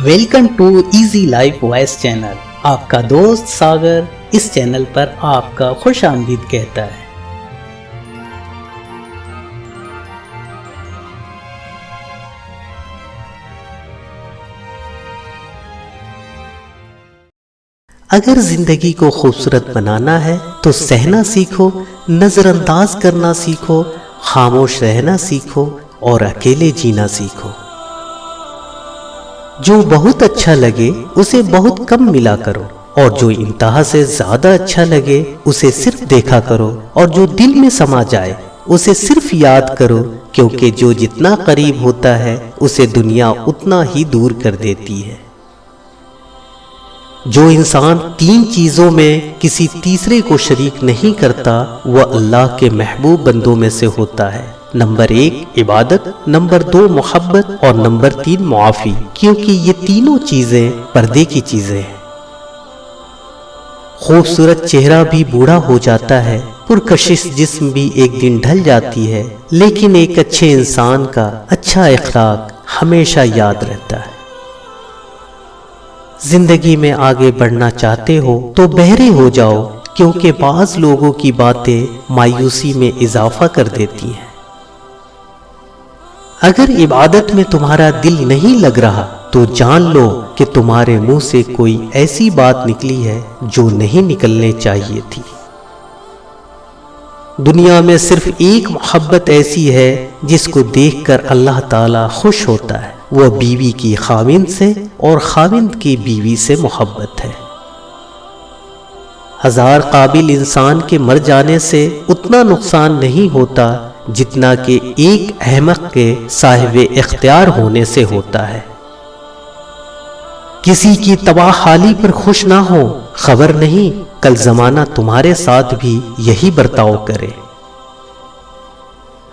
Welcome to easy life voice channel. आपका दोस्त सागर इस चैनल पर आपका खुश आमदीद कहता है। अगर जिंदगी को खूबसूरत बनाना है तो सहना सीखो, नजरअंदाज करना सीखो, खामोश रहना सीखो और अकेले जीना सीखो। जो बहुत अच्छा लगे उसे बहुत कम मिला करो और जो इंतहा से ज्यादा अच्छा लगे उसे सिर्फ देखा करो और जो दिल में समा जाए उसे सिर्फ याद करो, क्योंकि जो जितना करीब होता है उसे दुनिया उतना ही दूर कर देती है। जो इंसान तीन चीजों में किसी तीसरे को शरीक नहीं करता वह अल्लाह के महबूब बंदों में से होता है। नंबर 1 इबादत, नंबर 2 मोहब्बत और नंबर 3 मुआफी, क्योंकि ये तीनों चीजें पर्दे की चीजें हैं। खूबसूरत चेहरा भी बूढ़ा हो जाता है, पुरकशिश जिस्म भी एक दिन ढल जाती है, लेकिन एक अच्छे इंसान का अच्छा इखलाक हमेशा याद रहता है। जिंदगी में आगे बढ़ना चाहते हो तो बहरे हो जाओ, क्योंकि बाज लोगों की बातें मायूसी में इजाफा कर देती हैं। अगर इबादत में तुम्हारा दिल नहीं लग रहा तो जान लो कि तुम्हारे मुंह से कोई ऐसी बात निकली है जो नहीं निकलने चाहिए थी। दुनिया में सिर्फ एक मोहब्बत ऐसी है जिसको देखकर अल्लाह ताला खुश होता है, वह बीवी की खाविंद से और खाविंद की बीवी से मोहब्बत है। हजार काबिल इंसान के मर जाने से उतना नुकसान नहीं होता जितना कि एक अहमक के साहिब इख्तियार होने से होता है। किसी की तबाहाली पर खुश ना हो, खबर नहीं कल जमाना तुम्हारे साथ भी यही बर्ताव करे।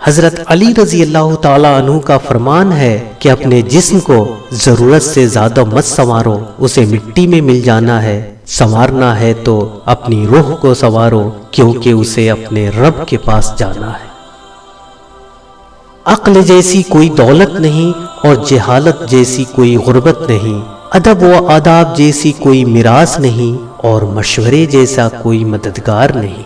हजरत अली रजी अल्लाह ताला अन्हु का फरमान है कि अपने जिस्म को जरूरत से ज्यादा मत संवारो, उसे मिट्टी में मिल जाना है। संवारना है तो अपनी रूह को संवारो, क्योंकि उसे अपने रब के पास जाना है। अक्ल जैसी कोई दौलत नहीं और जहालत जैसी कोई गुर्बत नहीं, अदब व आदाब जैसी कोई मिरास नहीं और मशवरे जैसा कोई मददगार नहीं।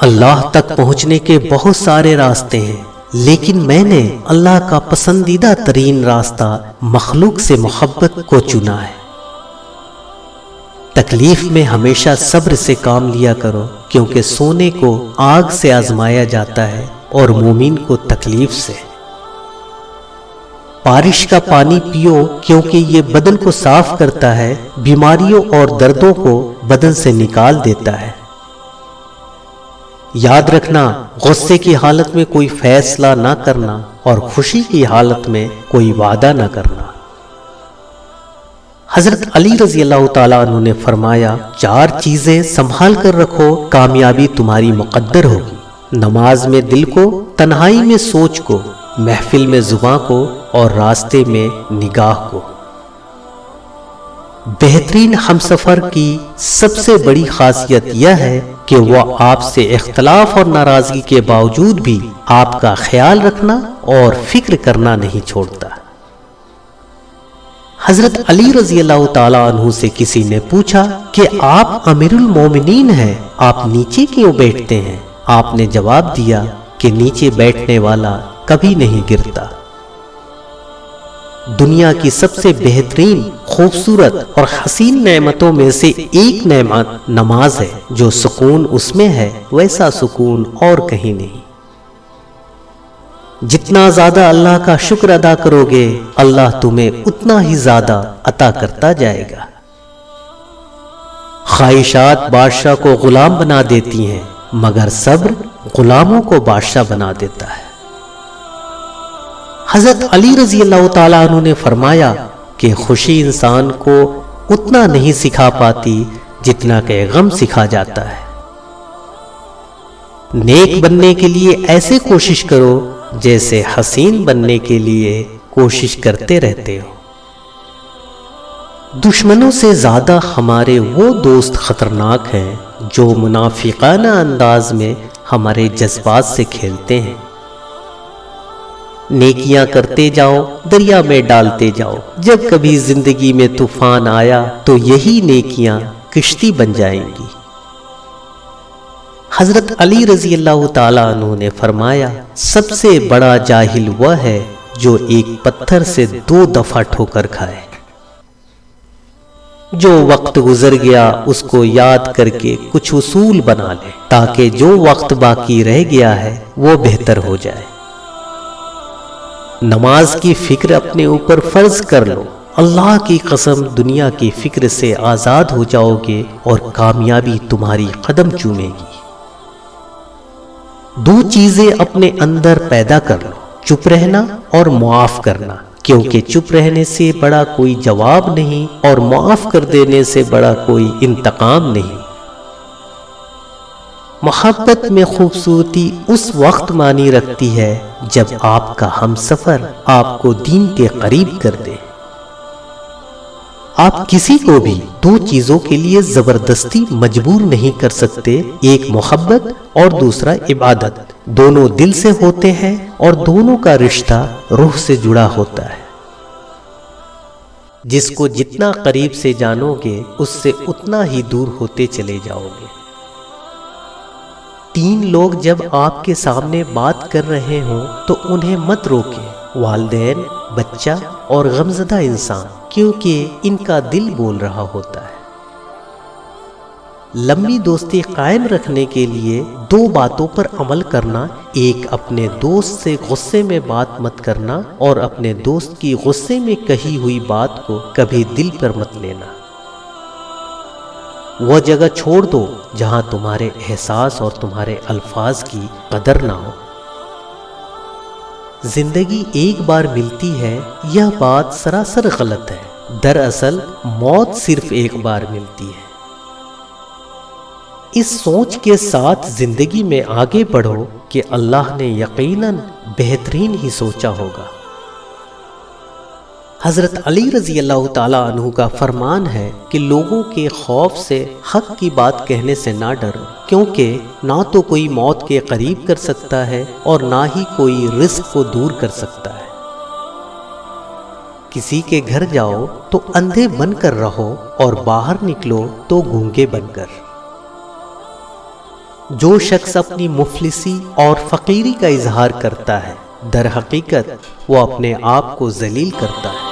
अल्लाह तक पहुंचने के बहुत सारे रास्ते हैं, लेकिन मैंने अल्लाह का पसंदीदा तरीन रास्ता मखलूक से मोहब्बत को चुना है। तकलीफ में हमेशा सब्र से काम लिया करो, क्योंकि सोने को आग से आजमाया जाता है और मोमिन को तकलीफ से। बारिश का पानी पियो, क्योंकि ये बदन को साफ करता है, बीमारियों और दर्दों को बदन से निकाल देता है। याद रखना, गुस्से की हालत में कोई फैसला ना करना और खुशी की हालत में कोई वादा ना करना। हजरत अली रजी अल्लाह ताला अन्हु ने फरमाया, 4 चीजें संभाल कर रखो, कामयाबी तुम्हारी मुकद्दर होगी। नमाज में दिल को, तन्हाई में सोच को, महफिल में जुबान को और रास्ते में निगाह को। बेहतरीन हमसफर की सबसे बड़ी खासियत यह है कि वह आपसे इख्तलाफ और नाराजगी के बावजूद भी आपका ख्याल रखना और फिक्र करना नहीं छोड़ता। हजरत अली रजी अल्लाह ताला अन्हु से किसी ने पूछा कि आप अमीरुल मोमिनीन हैं, आप नीचे क्यों बैठते हैं? आपने जवाब दिया कि नीचे बैठने वाला कभी नहीं गिरता। दुनिया की सबसे बेहतरीन, खूबसूरत और हसीन नेमतों में से एक नेमत नमाज है। जो सुकून उसमें है वैसा सुकून और कहीं नहीं। जितना ज्यादा अल्लाह का शुक्र अदा करोगे, अल्लाह तुम्हें उतना ही ज्यादा अता करता जाएगा। ख्वाहिशात बादशाह को गुलाम बना देती हैं, मगर सब्र गुलामों को बादशाह बना देता है। हजरत अली रजी अल्लाह ताला अन्हु ने फरमाया कि खुशी इंसान को उतना नहीं सिखा पाती जितना कि गम सिखा जाता है। नेक बनने के लिए ऐसे कोशिश करो जैसे हसीन बनने के लिए कोशिश करते रहते हो। दुश्मनों से ज्यादा हमारे वो दोस्त खतरनाक हैं जो मुनाफिकाना अंदाज में हमारे जज्बात से खेलते हैं। نیکیاں کرتے جاؤ، دریا میں ڈالتے جاؤ، جب کبھی زندگی میں طوفان آیا تو یہی نیکیاں کشتی بن جائیں گی۔ حضرت علی رضی اللہ تعالیٰ عنہ نے فرمایا، سب سے بڑا جاہل وہ ہے جو ایک پتھر سے 2 دفعہ ٹھوکر کھائے۔ جو وقت گزر گیا اس کو یاد کر کے کچھ اصول بنا لے تاکہ جو وقت باقی رہ گیا ہے وہ بہتر ہو جائے۔ نماز کی فکر اپنے اوپر فرض کر لو، اللہ کی قسم دنیا کی فکر سے آزاد ہو جاؤ گے اور کامیابی تمہاری قدم چومے گی۔ 2 چیزیں اپنے اندر پیدا کر لو، چپ رہنا اور معاف کرنا، کیونکہ چپ رہنے سے بڑا کوئی جواب نہیں اور معاف کر دینے سے بڑا کوئی انتقام نہیں۔ محبت میں خوبصورتی اس وقت معنی رکھتی ہے جب آپ کا ہم سفر آپ کو دین کے قریب کر دے۔ آپ کسی کو بھی 2 چیزوں کے لیے زبردستی مجبور نہیں کر سکتے، ایک محبت اور دوسرا عبادت۔ دونوں دل سے ہوتے ہیں اور دونوں کا رشتہ روح سے جڑا ہوتا ہے۔ جس کو جتنا قریب سے جانو گے اس سے اتنا ہی دور ہوتے چلے جاؤ گے۔ 3 لوگ جب آپ کے سامنے بات کر رہے ہوں تو انہیں مت روکیں، والدین، بچہ اور غمزدہ انسان، کیونکہ ان کا دل بول رہا ہوتا ہے۔ لمبی دوستی قائم رکھنے کے لیے 2 باتوں پر عمل کرنا، ایک اپنے دوست سے غصے میں بات مت کرنا اور اپنے دوست کی غصے میں کہی ہوئی بات کو کبھی دل پر مت لینا۔ وہ جگہ چھوڑ دو جہاں تمہارے احساس اور تمہارے الفاظ کی قدر نہ ہو۔ زندگی ایک بار ملتی ہے، یہ بات سراسر غلط ہے۔ دراصل موت صرف ایک بار ملتی ہے۔ اس سوچ کے ساتھ زندگی میں آگے بڑھو کہ اللہ نے یقیناً بہترین ہی سوچا ہوگا۔ حضرت علی رضی اللہ تعالیٰ عنہ کا فرمان ہے کہ لوگوں کے خوف سے حق کی بات کہنے سے نہ ڈرو، کیونکہ نہ تو کوئی موت کے قریب کر سکتا ہے اور نہ ہی کوئی رزق کو دور کر سکتا ہے۔ کسی کے گھر جاؤ تو اندھے بن کر رہو اور باہر نکلو تو گونگے بن کر۔ جو شخص اپنی مفلسی اور فقیری کا اظہار کرتا ہے، در حقیقت وہ اپنے آپ کو ذلیل کرتا ہے۔